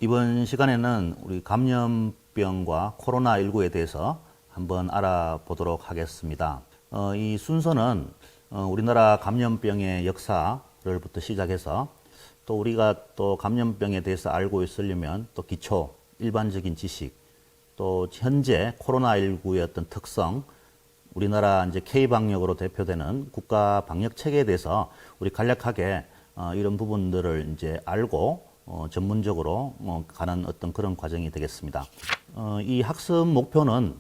이번 시간에는 우리 감염병과 코로나19에 대해서 한번 알아보도록 하겠습니다. 이 순서는 우리나라 감염병의 역사를부터 시작해서 또 우리가 또 감염병에 대해서 알고 있으려면 또 기초, 일반적인 지식, 또 현재 코로나19의 어떤 특성, 우리나라 이제 K방역으로 대표되는 국가 방역 체계에 대해서 우리 간략하게 이런 부분들을 이제 알고 전문적으로 가는 어떤 그런 과정이 되겠습니다. 이 학습 목표는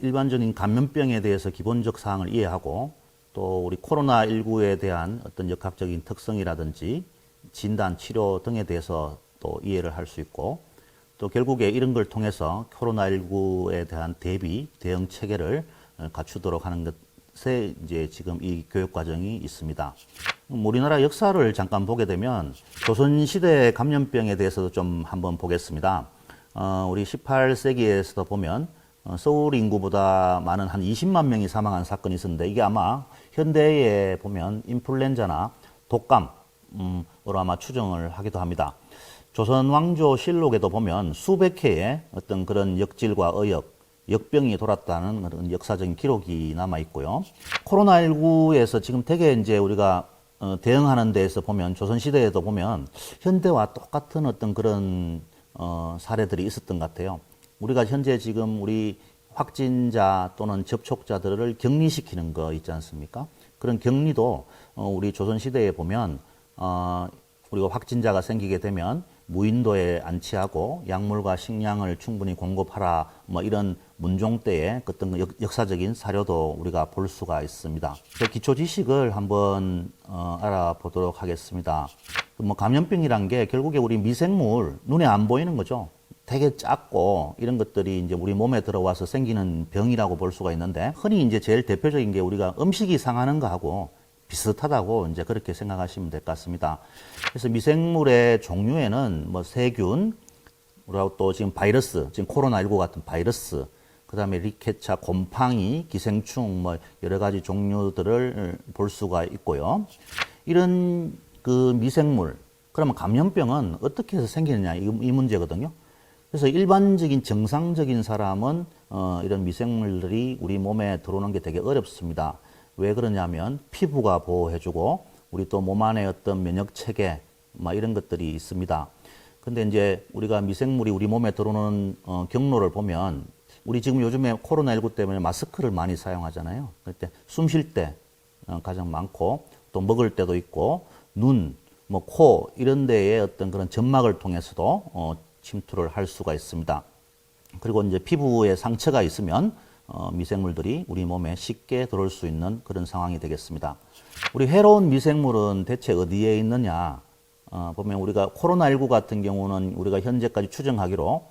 일반적인 감염병에 대해서 기본적 사항을 이해하고 또 우리 코로나19에 대한 어떤 역학적인 특성이라든지 진단, 치료 등에 대해서 또 이해를 할 수 있고 또 결국에 이런 걸 통해서 코로나19에 대한 대비, 대응 체계를 갖추도록 하는 것에 이제 지금 이 교육 과정이 있습니다. 우리나라 역사를 잠깐 보게 되면 조선시대 감염병에 대해서도 좀 한번 보겠습니다. 우리 18세기에서도 보면 서울 인구보다 많은 한 20만 명이 사망한 사건이 있었는데 이게 아마 현대에 보면 인플루엔자나 독감으로 아마 추정을 하기도 합니다. 조선 왕조 실록에도 보면 수백 회의 어떤 그런 역질과 역병이 돌았다는 그런 역사적인 기록이 남아 있고요. 코로나19에서 지금 되게 이제 우리가 대응하는 데에서 보면 조선시대에도 보면 현대와 똑같은 어떤 그런 사례들이 있었던 것 같아요. 우리가 현재 지금 우리 확진자 또는 접촉자들을 격리시키는 거 있지 않습니까? 그런 격리도 우리 조선시대에 보면 우리가 확진자가 생기게 되면 무인도에 안치하고 약물과 식량을 충분히 공급하라 뭐 이런 문종 때의 어떤 역사적인 사료도 우리가 볼 수가 있습니다. 기초 지식을 한번 알아보도록 하겠습니다. 뭐 감염병이란 게 결국에 우리 미생물 눈에 안 보이는 거죠. 되게 작고 이런 것들이 이제 우리 몸에 들어와서 생기는 병이라고 볼 수가 있는데 흔히 이제 제일 대표적인 게 우리가 음식이 상하는 거하고 비슷하다고 이제 그렇게 생각하시면 될 것 같습니다. 그래서 미생물의 종류에는 뭐 세균, 그리고 또 지금 바이러스, 지금 코로나19 같은 바이러스, 그 다음에 리케차, 곰팡이, 기생충, 뭐 여러 가지 종류들을 볼 수가 있고요. 이런 그 미생물, 그러면 감염병은 어떻게 해서 생기느냐 이 문제거든요. 그래서 일반적인 정상적인 사람은 이런 미생물들이 우리 몸에 들어오는 게 되게 어렵습니다. 왜 그러냐면 피부가 보호해주고 우리 또 몸 안에 어떤 면역 체계 막 이런 것들이 있습니다. 근데 이제 우리가 미생물이 우리 몸에 들어오는 경로를 보면 우리 지금 요즘에 코로나19 때문에 마스크를 많이 사용하잖아요. 그때 숨 쉴 때 가장 많고 또 먹을 때도 있고 눈, 뭐 코 이런 데에 어떤 그런 점막을 통해서도 침투를 할 수가 있습니다. 그리고 이제 피부에 상처가 있으면 미생물들이 우리 몸에 쉽게 들어올 수 있는 그런 상황이 되겠습니다. 우리 해로운 미생물은 대체 어디에 있느냐? 보면 우리가 코로나19 같은 경우는 우리가 현재까지 추정하기로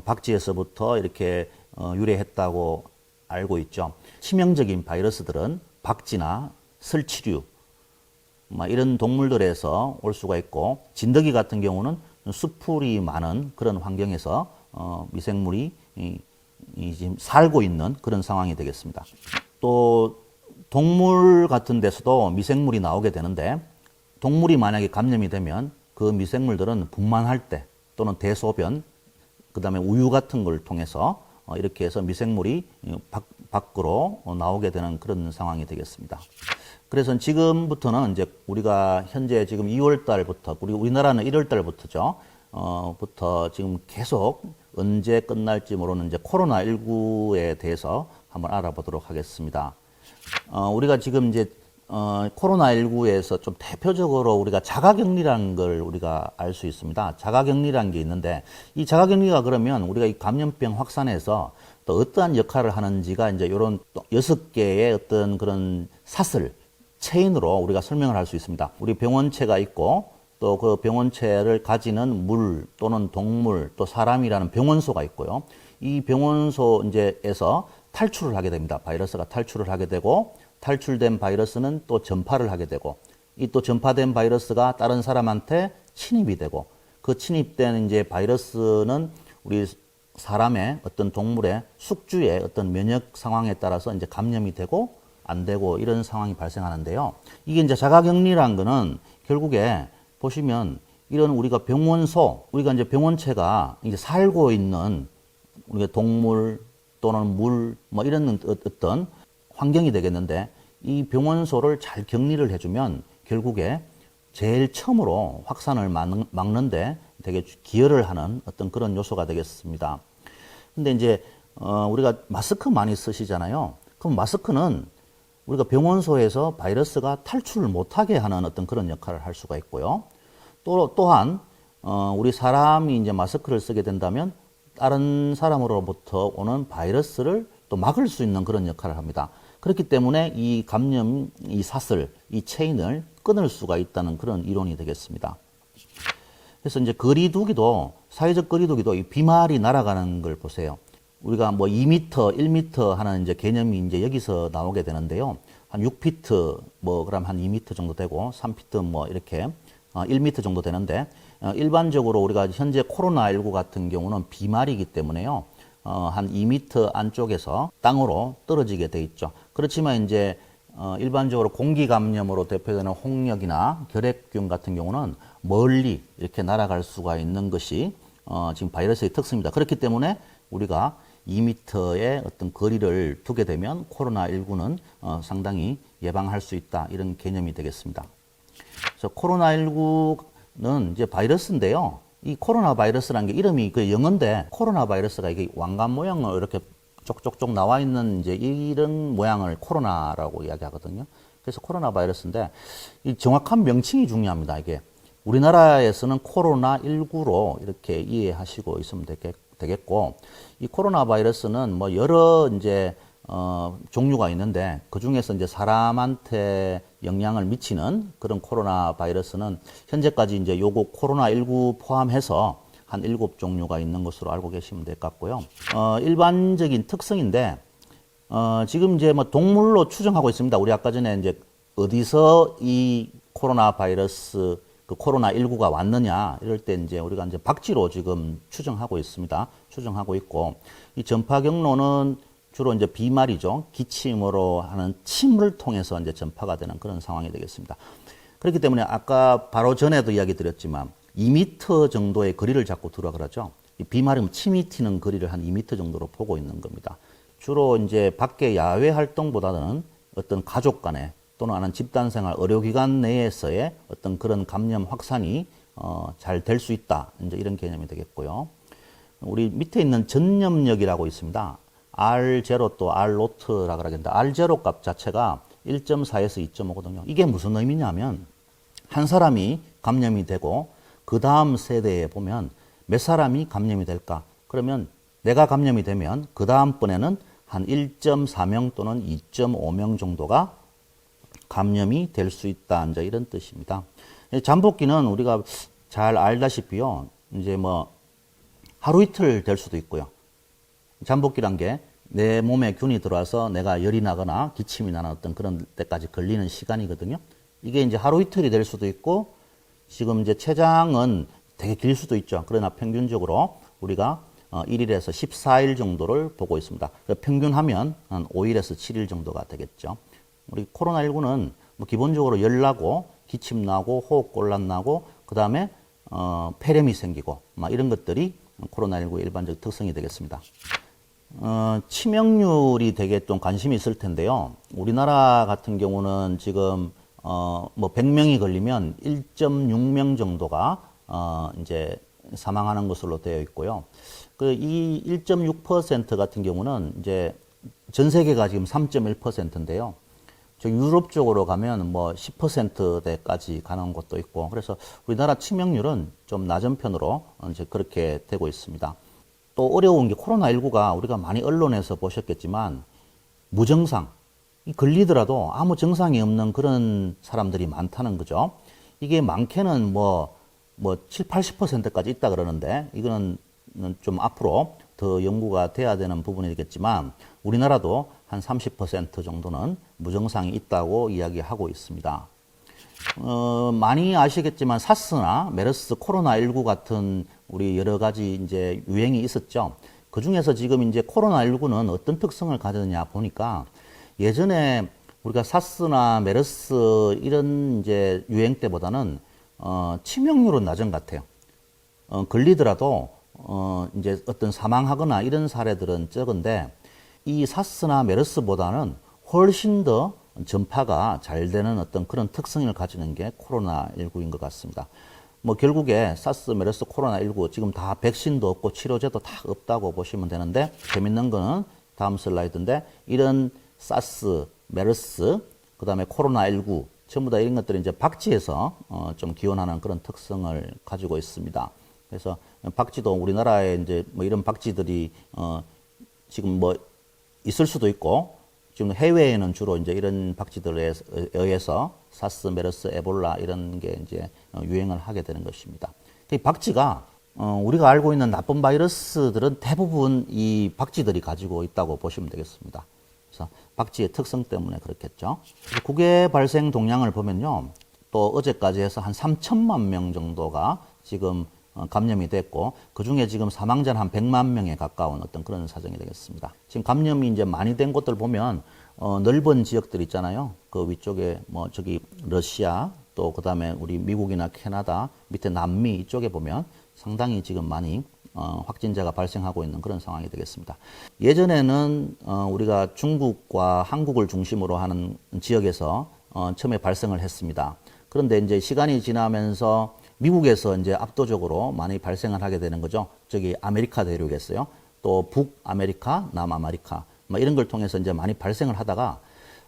박쥐에서부터 이렇게 유래했다고 알고 있죠. 치명적인 바이러스들은 박쥐나 설치류 이런 동물들에서 올 수가 있고 진드기 같은 경우는 수풀이 많은 그런 환경에서 미생물이 지금 살고 있는 그런 상황이 되겠습니다. 또 동물 같은 데서도 미생물이 나오게 되는데 동물이 만약에 감염이 되면 그 미생물들은 분만할 때 또는 대소변 그 다음에 우유 같은 걸 통해서 이렇게 해서 미생물이 밖으로 나오게 되는 그런 상황이 되겠습니다. 그래서 지금부터는 이제 우리가 현재 지금 2월 달부터 우리나라는 1월 달부터죠. 부터 지금 계속 언제 끝날지 모르는 이제 코로나19에 대해서 한번 알아보도록 하겠습니다. 우리가 지금 이제 코로나19에서 좀 대표적으로 우리가 자가격리라는 걸 우리가 알 수 있습니다. 자가격리라는 게 있는데 이 자가격리가 그러면 우리가 이 감염병 확산에서 또 어떠한 역할을 하는지가 이제 이런 6개의 어떤 그런 사슬, 체인으로 우리가 설명을 할 수 있습니다. 우리 병원체가 있고 또 그 병원체를 가지는 물 또는 동물 또 사람이라는 병원소가 있고요. 이 병원소 이제에서 탈출을 하게 됩니다. 바이러스가 탈출을 하게 되고 탈출된 바이러스는 또 전파를 하게 되고 이 또 전파된 바이러스가 다른 사람한테 침입이 되고 그 침입된 이제 바이러스는 우리 사람의 어떤 동물의 숙주의 어떤 면역 상황에 따라서 이제 감염이 되고 안 되고 이런 상황이 발생하는데요. 이게 이제 자가격리라는 거는 결국에 보시면 이런 우리가 병원소, 우리가 이제 병원체가 이제 살고 있는 우리가 동물 또는 물, 뭐 이런 어떤 환경이 되겠는데, 이 병원소를 잘 격리를 해주면 결국에 제일 처음으로 확산을 막는데 되게 기여를 하는 어떤 그런 요소가 되겠습니다. 근데 이제 우리가 마스크 많이 쓰시잖아요. 그럼 마스크는 우리가 병원소에서 바이러스가 탈출을 못하게 하는 어떤 그런 역할을 할 수가 있고요. 또한 우리 사람이 이제 마스크를 쓰게 된다면 다른 사람으로부터 오는 바이러스를 또 막을 수 있는 그런 역할을 합니다. 그렇기 때문에 이 감염, 이 사슬, 이 체인을 끊을 수가 있다는 그런 이론이 되겠습니다. 그래서 이제 거리두기도, 사회적 거리두기도 이 비말이 날아가는 걸 보세요. 우리가 뭐 2m, 1m 하는 이제 개념이 이제 여기서 나오게 되는데요. 한 6피트, 뭐, 그럼 한 2m 정도 되고, 3피트 뭐, 이렇게, 1m 정도 되는데, 일반적으로 우리가 현재 코로나19 같은 경우는 비말이기 때문에요. 한 2m 안쪽에서 땅으로 떨어지게 돼 있죠. 그렇지만 이제 일반적으로 공기 감염으로 대표되는 홍역이나 결핵균 같은 경우는 멀리 이렇게 날아갈 수가 있는 것이 지금 바이러스의 특성입니다. 그렇기 때문에 우리가 2m의 어떤 거리를 두게 되면 코로나19는 상당히 예방할 수 있다, 이런 개념이 되겠습니다. 그래서 코로나19는 이제 바이러스인데요. 이 코로나 바이러스라는 게 이름이 그 영어인데, 코로나 바이러스가 이게 왕관 모양으로 이렇게 쪽쪽쪽 나와 있는 이제 이런 모양을 코로나라고 이야기하거든요. 그래서 코로나 바이러스인데, 이 정확한 명칭이 중요합니다. 이게 우리나라에서는 코로나19로 이렇게 이해하시고 있으면 되겠고, 이 코로나 바이러스는 뭐 여러 이제 종류가 있는데, 그 중에서 이제 사람한테 영향을 미치는 그런 코로나 바이러스는 현재까지 이제 요거 코로나19 포함해서 한 7종류가 있는 것으로 알고 계시면 될 것 같고요. 일반적인 특성인데, 지금 이제 뭐 동물로 추정하고 있습니다. 우리 아까 전에 이제 어디서 이 코로나 바이러스, 그 코로나19가 왔느냐, 이럴 때 이제 우리가 이제 박쥐로 지금 추정하고 있습니다. 추정하고 있고, 이 전파 경로는 주로 이제 비말이죠. 기침으로 하는 침을 통해서 이제 전파가 되는 그런 상황이 되겠습니다. 그렇기 때문에 아까 바로 전에도 이야기 드렸지만 2m 정도의 거리를 자꾸 두라 그러죠. 이 비말은 침이 튀는 거리를 한 2m 정도로 보고 있는 겁니다. 주로 이제 밖에 야외 활동보다는 어떤 가족 간에 또는 하는 집단 생활, 의료기관 내에서의 어떤 그런 감염 확산이 잘 될 수 있다, 이제 이런 개념이 되겠고요. 우리 밑에 있는 전염력이라고 있습니다. R0 또 R노트라 그러겠는데, R0 값 자체가 1.4에서 2.5거든요. 이게 무슨 의미냐면, 한 사람이 감염이 되고 그 다음 세대에 보면 몇 사람이 감염이 될까? 그러면 내가 감염이 되면 그 다음번에는 한 1.4명 또는 2.5명 정도가 감염이 될 수 있다, 이제 이런 뜻입니다. 잠복기는 우리가 잘 알다시피요, 이제 뭐 하루 이틀 될 수도 있고요. 잠복기란 게 내 몸에 균이 들어와서 내가 열이 나거나 기침이 나는 어떤 그런 때까지 걸리는 시간이거든요. 이게 이제 하루 이틀이 될 수도 있고, 지금 이제 최장은 되게 길 수도 있죠. 그러나 평균적으로 우리가 1일에서 14일 정도를 보고 있습니다. 평균하면 한 5일에서 7일 정도가 되겠죠. 우리 코로나19는 뭐 기본적으로 열 나고, 기침 나고, 호흡곤란 나고, 그 다음에 폐렴이 생기고, 막 이런 것들이 코로나19의 일반적 특성이 되겠습니다. 치명률이 되게 좀 관심이 있을 텐데요. 우리나라 같은 경우는 지금 뭐 100명이 걸리면 1.6명 정도가 이제 사망하는 것으로 되어 있고요. 그 이 1.6% 같은 경우는 이제 전 세계가 지금 3.1%인데요. 저 유럽 쪽으로 가면 뭐 10%대까지 가는 곳도 있고, 그래서 우리나라 치명률은 좀 낮은 편으로 이제 그렇게 되고 있습니다. 또 어려운 게 코로나19가 우리가 많이 언론에서 보셨겠지만 무증상, 걸리더라도 아무 증상이 없는 그런 사람들이 많다는 거죠. 이게 많게는 뭐 7, 80%까지 있다 그러는데, 이거는 좀 앞으로 더 연구가 돼야 되는 부분이겠지만 우리나라도 한 30% 정도는 무증상이 있다고 이야기하고 있습니다. 많이 아시겠지만 사스나 메르스, 코로나19 같은 우리 여러 가지 이제 유행이 있었죠. 그 중에서 지금 이제 코로나19는 어떤 특성을 가졌느냐 보니까, 예전에 우리가 사스나 메르스 이런 이제 유행 때보다는 치명률은 낮은 것 같아요. 걸리더라도 이제 어떤 사망하거나 이런 사례들은 적은데 이 사스나 메르스보다는 훨씬 더 전파가 잘 되는 어떤 그런 특성을 가지는 게 코로나19인 것 같습니다. 뭐 결국에 사스, 메르스, 코로나19 지금 다 백신도 없고 치료제도 다 없다고 보시면 되는데 재밌는 거는 다음 슬라이드인데 이런 사스, 메르스, 그 다음에 코로나19 전부 다 이런 것들이 이제 박쥐에서 좀 기원하는 그런 특성을 가지고 있습니다. 그래서 박쥐도 우리나라에 이제 뭐 이런 박쥐들이 지금 뭐 있을 수도 있고 지금 해외에는 주로 이제 이런 박쥐들에 의해서 사스, 메르스, 에볼라 이런 게 이제 유행을 하게 되는 것입니다. 이 박쥐가 우리가 알고 있는 나쁜 바이러스들은 대부분 이 박쥐들이 가지고 있다고 보시면 되겠습니다. 그래서 박쥐의 특성 때문에 그렇겠죠. 국외 발생 동향을 보면요. 또 어제까지 해서 한 3천만 명 정도가 지금 감염이 됐고, 그 중에 지금 사망자는 한 100만 명에 가까운 어떤 그런 사정이 되겠습니다. 지금 감염이 이제 많이 된 곳들 보면, 넓은 지역들 있잖아요. 그 위쪽에 뭐 저기 러시아, 또 그 다음에 우리 미국이나 캐나다, 밑에 남미 이쪽에 보면 상당히 지금 많이 확진자가 발생하고 있는 그런 상황이 되겠습니다. 예전에는 우리가 중국과 한국을 중심으로 하는 지역에서 처음에 발생을 했습니다. 그런데 이제 시간이 지나면서 미국에서 이제 압도적으로 많이 발생을 하게 되는 거죠. 저기 아메리카 대륙에서요. 또 북아메리카, 남아메리카 뭐 이런 걸 통해서 이제 많이 발생을 하다가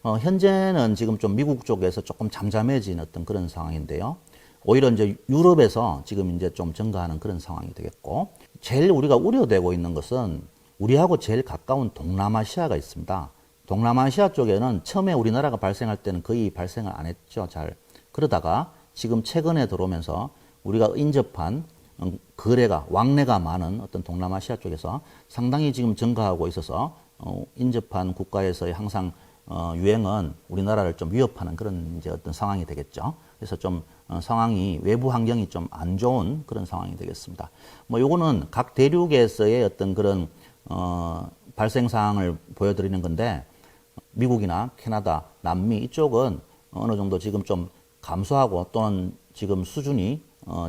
현재는 지금 좀 미국 쪽에서 조금 잠잠해진 어떤 그런 상황인데요. 오히려 이제 유럽에서 지금 이제 좀 증가하는 그런 상황이 되겠고, 제일 우리가 우려되고 있는 것은 우리하고 제일 가까운 동남아시아가 있습니다. 동남아시아 쪽에는 처음에 우리나라가 발생할 때는 거의 발생을 안 했죠. 잘. 그러다가 지금 최근에 들어오면서 우리가 인접한 거래가, 왕래가 많은 어떤 동남아시아 쪽에서 상당히 지금 증가하고 있어서 인접한 국가에서의 항상 유행은 우리나라를 좀 위협하는 그런 이제 어떤 상황이 되겠죠. 그래서 좀 상황이, 외부 환경이 좀 안 좋은 그런 상황이 되겠습니다. 뭐 요거는 각 대륙에서의 어떤 그런 발생 사항을 보여드리는 건데, 미국이나 캐나다, 남미 이쪽은 어느 정도 지금 좀 감소하고 또는 지금 수준이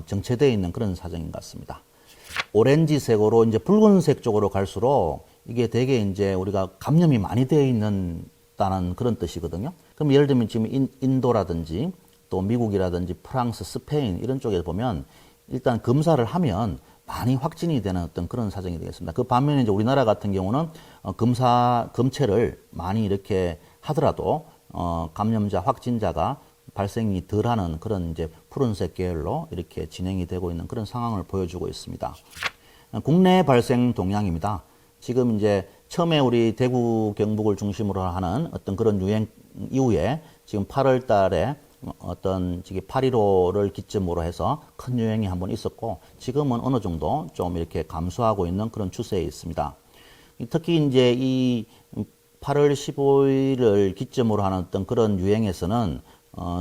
정체되어 있는 그런 사정인 것 같습니다. 오렌지색으로 이제 붉은색 쪽으로 갈수록 이게 되게 이제 우리가 감염이 많이 되어 있다는 그런 뜻이거든요. 그럼 예를 들면 지금 인도라든지 또 미국이라든지 프랑스, 스페인 이런 쪽에 보면 일단 검사를 하면 많이 확진이 되는 어떤 그런 사정이 되겠습니다. 그 반면에 이제 우리나라 같은 경우는 검체를 많이 이렇게 하더라도 감염자, 확진자가 발생이 덜하는 그런 이제 푸른색 계열로 이렇게 진행이 되고 있는 그런 상황을 보여주고 있습니다. 국내 발생 동향입니다. 지금 이제 처음에 우리 대구, 경북을 중심으로 하는 어떤 그런 유행 이후에 지금 8월 달에 어떤 8.15를 기점으로 해서 큰 유행이 한번 있었고, 지금은 어느 정도 좀 이렇게 감소하고 있는 그런 추세에 있습니다. 특히 이제 이 8월 15일을 기점으로 하는 어떤 그런 유행에서는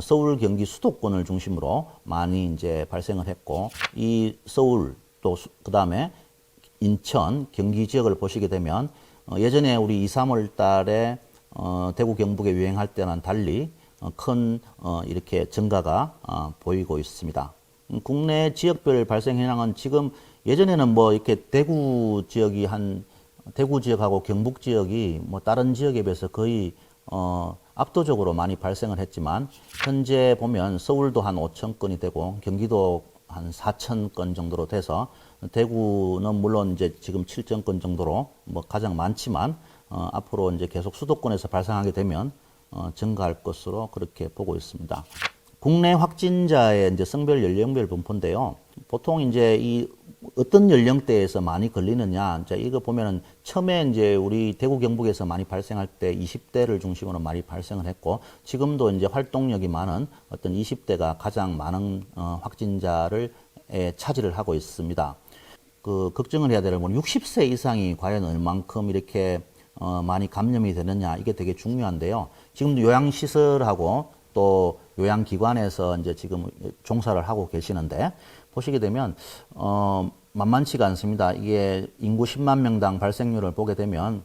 서울, 경기 수도권을 중심으로 많이 이제 발생을 했고, 이 서울 또 그 다음에 인천, 경기 지역을 보시게 되면 예전에 우리 2, 3월 달에 대구, 경북에 유행할 때와는 달리 큰 이렇게 증가가 보이고 있습니다. 국내 지역별 발생 현황은 지금 예전에는 뭐 이렇게 대구 지역하고 경북 지역이 뭐 다른 지역에 비해서 거의 압도적으로 많이 발생을 했지만, 현재 보면 서울도 한 5천 건이 되고 경기도 한 4천 건 정도로 돼서, 대구는 물론 이제 지금 7천 건 정도로 뭐 가장 많지만 앞으로 이제 계속 수도권에서 발생하게 되면 증가할 것으로 그렇게 보고 있습니다. 국내 확진자의 이제 성별 연령별 분포인데요. 보통 이제 이 어떤 연령대에서 많이 걸리느냐, 이제 이거 보면은 처음에 이제 우리 대구 경북에서 많이 발생할 때 20대를 중심으로 많이 발생을 했고, 지금도 이제 활동력이 많은 어떤 20대가 가장 많은 확진자를 차지를 하고 있습니다. 그 걱정을 해야 되는 건 60세 이상이 과연 얼만큼 이렇게 많이 감염이 되느냐, 이게 되게 중요한데요. 지금도 요양시설하고 또 요양기관에서 이제 지금 종사를 하고 계시는데, 보시게 되면 만만치가 않습니다. 이게 인구 10만 명당 발생률을 보게 되면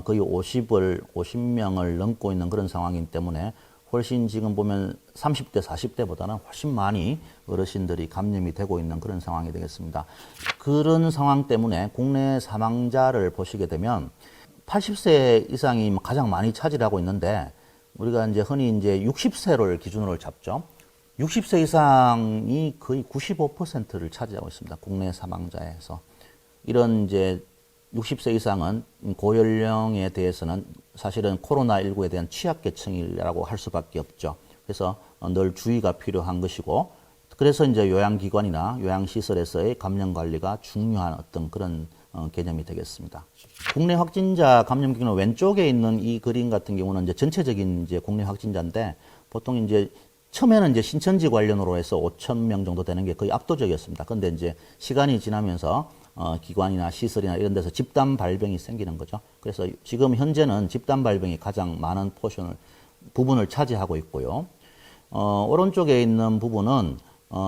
거의 50명을 넘고 있는 그런 상황이기 때문에 훨씬 지금 보면 30대, 40대보다는 훨씬 많이 어르신들이 감염이 되고 있는 그런 상황이 되겠습니다. 그런 상황 때문에 국내 사망자를 보시게 되면 80세 이상이 가장 많이 차지하고 있는데 우리가 이제 흔히 이제 60세를 기준으로 잡죠. 60세 이상이 거의 95%를 차지하고 있습니다. 국내 사망자에서. 이런 이제 60세 이상은 고연령에 대해서는 사실은 코로나19에 대한 취약계층이라고 할 수밖에 없죠. 그래서 늘 주의가 필요한 것이고, 그래서 이제 요양기관이나 요양시설에서의 감염 관리가 중요한 어떤 그런 개념이 되겠습니다. 국내 확진자 감염 경우 왼쪽에 있는 이 그림 같은 경우는 이제 전체적인 이제 국내 확진자인데 보통 이제 처음에는 이제 신천지 관련으로 해서 5,000명 정도 되는 게 거의 압도적이었습니다. 그런데 이제 시간이 지나면서 기관이나 시설이나 이런 데서 집단 발병이 생기는 거죠. 그래서 지금 현재는 집단 발병이 가장 많은 부분을 차지하고 있고요. 오른쪽에 있는 부분은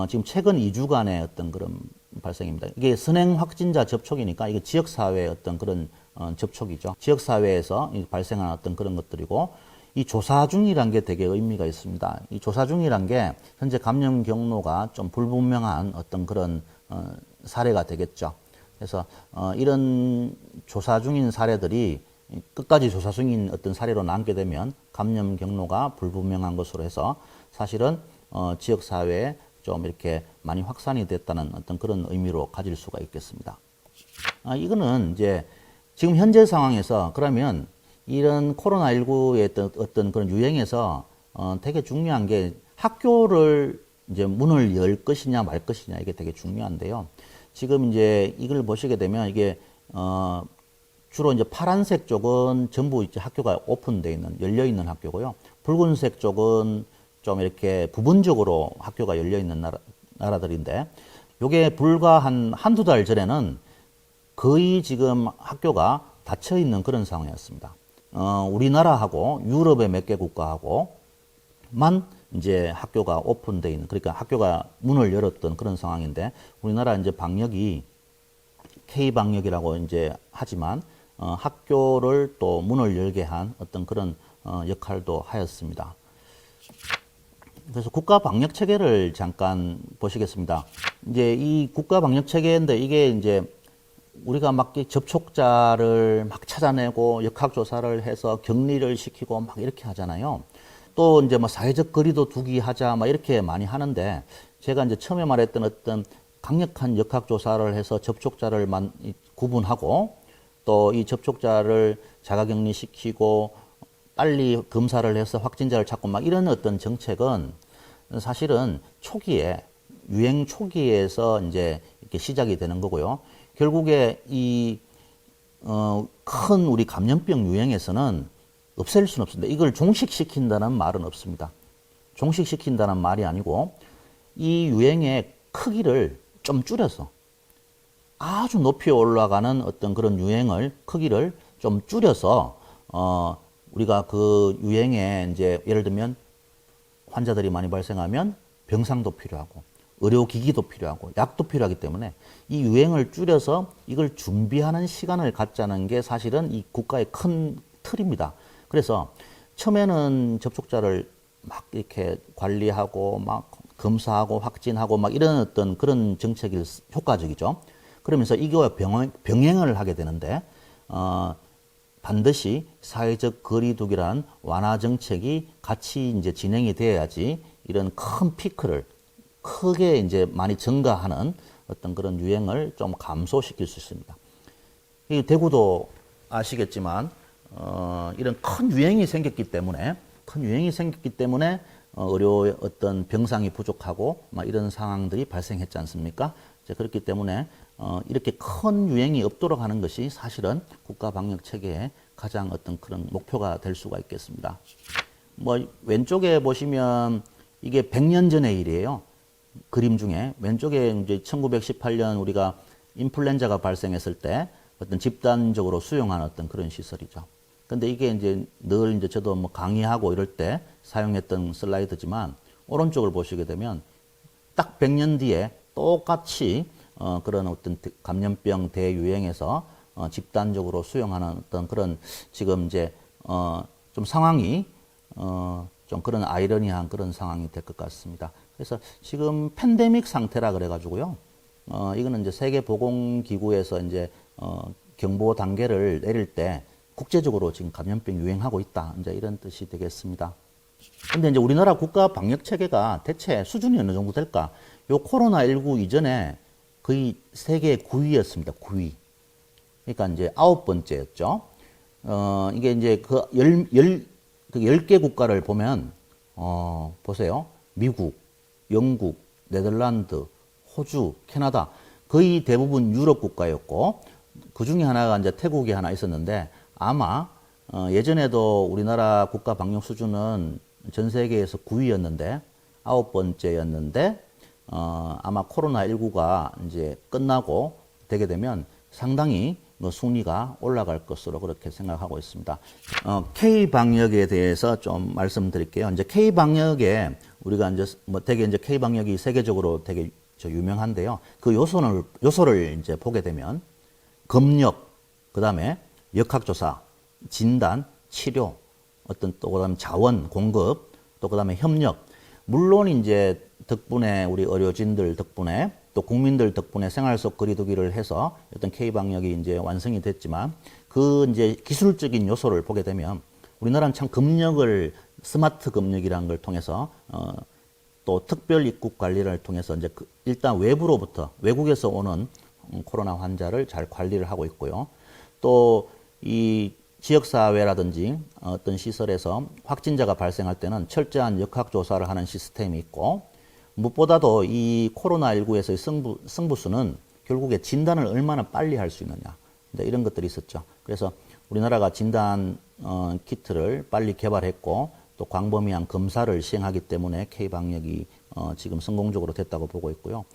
지금 최근 2주간의 어떤 그런 발생입니다. 이게 선행 확진자 접촉이니까 이게 지역사회의 어떤 그런 접촉이죠. 지역사회에서 발생한 어떤 그런 것들이고, 이 조사 중이란 게 되게 의미가 있습니다. 이 조사 중이란 게 현재 감염 경로가 좀 불분명한 어떤 그런 사례가 되겠죠. 그래서 이런 조사 중인 사례들이 끝까지 조사 중인 어떤 사례로 남게 되면 감염 경로가 불분명한 것으로 해서 사실은 지역사회에 좀 이렇게 많이 확산이 됐다는 어떤 그런 의미로 가질 수가 있겠습니다. 이거는 이제 지금 현재 상황에서 그러면 이런 코로나19의 어떤 그런 유행에서 되게 중요한 게 학교를 이제 문을 열 것이냐 말 것이냐 이게 되게 중요한데요. 지금 이제 이걸 보시게 되면 이게 주로 이제 파란색 쪽은 전부 이제 학교가 오픈되어 있는, 열려 있는 학교고요. 붉은색 쪽은 좀 이렇게 부분적으로 학교가 열려 있는 나라들인데, 요게 불과 한두 달 전에는 거의 지금 학교가 닫혀 있는 그런 상황이었습니다. 우리나라하고 유럽의 몇 개 국가하고만 이제 학교가 오픈되어 있는, 그러니까 학교가 문을 열었던 그런 상황인데, 우리나라 이제 방역이 K방역이라고 이제 하지만, 학교를 또 문을 열게 한 어떤 그런 역할도 하였습니다. 그래서 국가 방역 체계를 잠깐 보시겠습니다. 이제 이 국가 방역 체계인데 이게 이제 우리가 막 접촉자를 막 찾아내고 역학조사를 해서 격리를 시키고 막 이렇게 하잖아요. 또 이제 뭐 사회적 거리도 두기 하자 막 이렇게 많이 하는데, 제가 이제 처음에 말했던 어떤 강력한 역학조사를 해서 접촉자를 구분하고 또 이 접촉자를 자가격리 시키고 빨리 검사를 해서 확진자를 찾고 막 이런 어떤 정책은 사실은 초기에, 유행 초기에서 이제 이렇게 시작이 되는 거고요. 결국에 큰 우리 감염병 유행에서는 없앨 수는 없습니다. 이걸 종식시킨다는 말은 없습니다. 종식시킨다는 말이 아니고 이 유행의 크기를 좀 줄여서 아주 높이 올라가는 어떤 그런 유행을 크기를 좀 줄여서 우리가 그 유행에 이제 예를 들면 환자들이 많이 발생하면 병상도 필요하고 의료기기도 필요하고 약도 필요하기 때문에 이 유행을 줄여서 이걸 준비하는 시간을 갖자는 게 사실은 이 국가의 큰 틀입니다. 그래서 처음에는 접촉자를 막 이렇게 관리하고 막 검사하고 확진하고 막 이런 어떤 그런 정책이 효과적이죠. 그러면서 이거와 병행을 하게 되는데 반드시 사회적 거리두기라는 완화 정책이 같이 이제 진행이 돼야지 이런 큰 피크를 크게 이제 많이 증가하는 어떤 그런 유행을 좀 감소시킬 수 있습니다. 이 대구도 아시겠지만 이런 큰 유행이 생겼기 때문에 의료 어떤 병상이 부족하고 막 이런 상황들이 발생했지 않습니까? 그렇기 때문에 이렇게 큰 유행이 없도록 하는 것이 사실은 국가 방역 체계의 가장 어떤 그런 목표가 될 수가 있겠습니다. 뭐 왼쪽에 보시면 이게 100년 전의 일이에요. 그림 중에 왼쪽에 이제 1918년 우리가 인플루엔자가 발생했을 때 어떤 집단적으로 수용한 어떤 그런 시설이죠. 근데 이게 이제 늘 이제 저도 뭐 강의하고 이럴 때 사용했던 슬라이드지만 오른쪽을 보시게 되면 딱 100년 뒤에 똑같이 그런 어떤 감염병 대유행에서 집단적으로 수용하는 어떤 그런 지금 이제 좀 상황이 좀 그런 아이러니한 그런 상황이 될 것 같습니다. 그래서 지금 팬데믹 상태라 그래가지고요. 이거는 이제 세계보건기구에서 이제 경보 단계를 내릴 때 국제적으로 지금 감염병 유행하고 있다. 이제 이런 뜻이 되겠습니다. 근데 이제 우리나라 국가 방역 체계가 대체 수준이 어느 정도 될까? 요 코로나19 이전에 거의 세계 9위였습니다. 9위. 그러니까 이제 9번째였죠. 이게 이제 그 그 10개 국가를 보면, 보세요. 미국, 영국, 네덜란드, 호주, 캐나다, 거의 대부분 유럽 국가였고, 그 중에 하나가 이제 태국이 하나 있었는데, 아마, 예전에도 우리나라 국가 방역 수준은 전 세계에서 9위였는데, 9번째였는데, 아마 코로나19가 이제 끝나고 되게 되면 상당히 순위가 올라갈 것으로 그렇게 생각하고 있습니다. K-방역에 대해서 좀 말씀드릴게요. 이제 K-방역에 우리가 이제 되게 이제 K-방역이 세계적으로 되게 유명한데요. 그 요소를 이제 보게 되면 검역, 그 다음에 역학조사, 진단, 치료, 어떤 또 그다음 자원 공급, 또 그다음에 협력. 물론 이제 덕분에 우리 의료진들 덕분에 또 국민들 덕분에 생활 속 거리두기를 해서 어떤 K-방역이 이제 완성이 됐지만 그 이제 기술적인 요소를 보게 되면 우리나라는 참 검역을 스마트 검역이라는 걸 통해서 또 특별 입국 관리를 통해서 이제 일단 외부로부터 외국에서 오는 코로나 환자를 잘 관리를 하고 있고요. 또 이 지역사회라든지 어떤 시설에서 확진자가 발생할 때는 철저한 역학조사를 하는 시스템이 있고 무엇보다도 이 코로나19에서의 승부수는 결국에 진단을 얼마나 빨리 할 수 있느냐. 이런 것들이 있었죠. 그래서 우리나라가 진단 키트를 빨리 개발했고 또 광범위한 검사를 시행하기 때문에 K-방역이 지금 성공적으로 됐다고 보고 있고요.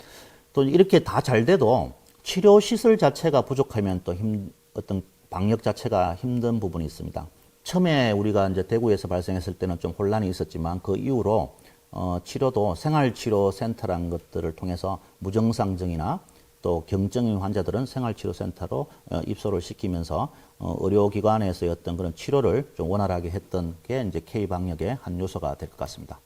또 이렇게 다 잘 돼도 치료 시설 자체가 부족하면 또 어떤 방역 자체가 힘든 부분이 있습니다. 처음에 우리가 이제 대구에서 발생했을 때는 좀 혼란이 있었지만 그 이후로 치료도 생활치료센터라는 것들을 통해서 무증상증이나 또 경증인 환자들은 생활치료센터로 입소를 시키면서 의료기관에서의 어떤 그런 치료를 좀 원활하게 했던 게 이제 K-방역의 한 요소가 될 것 같습니다.